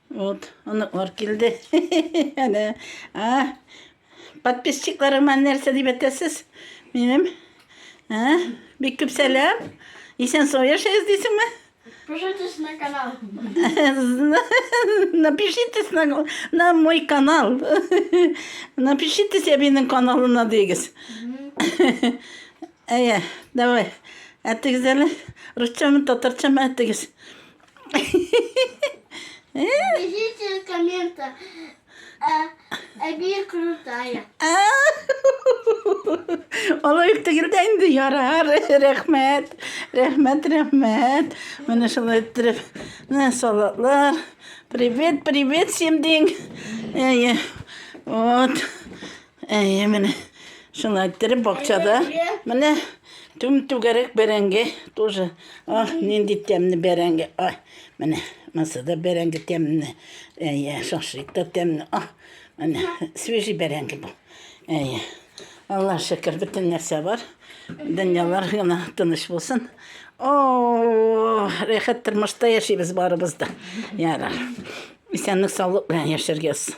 Вот, var geldi. Yani, подписчикларыма нәрсе дип әйтәсез? Минем. Бик күп сәлам. Исән сау яшәйсез дисеңме? Подпишитесь на канал. Напишитесь на мой канал. Напишитесь benim kanalıma дигез. Давай. Әйтегез әле. Русчамы, татарчамы әйтегез. Пишите комменты. Эби крутая. Олай үктегілді әнді ярар. Рәхмәт. Рәхмәт. Мене шылай өттіріп. Салатлар. Привет всем день. Вот. Мене шылай өттіріп бақчада. Мене түгәрек бәрәңге. Тоже. Ненді тәмні бәрәңге. Мене masada bərəngi təmini. Şaşırıqda təmini. Мене свежий bərəngi bu. Allah şükür bütün нәрсе var. Dünyalar gına tыныш bulsun. Rehat tırmışta yaşayız barımızda. Yarar. İsənlik sağlık bilen yaşar gelsin.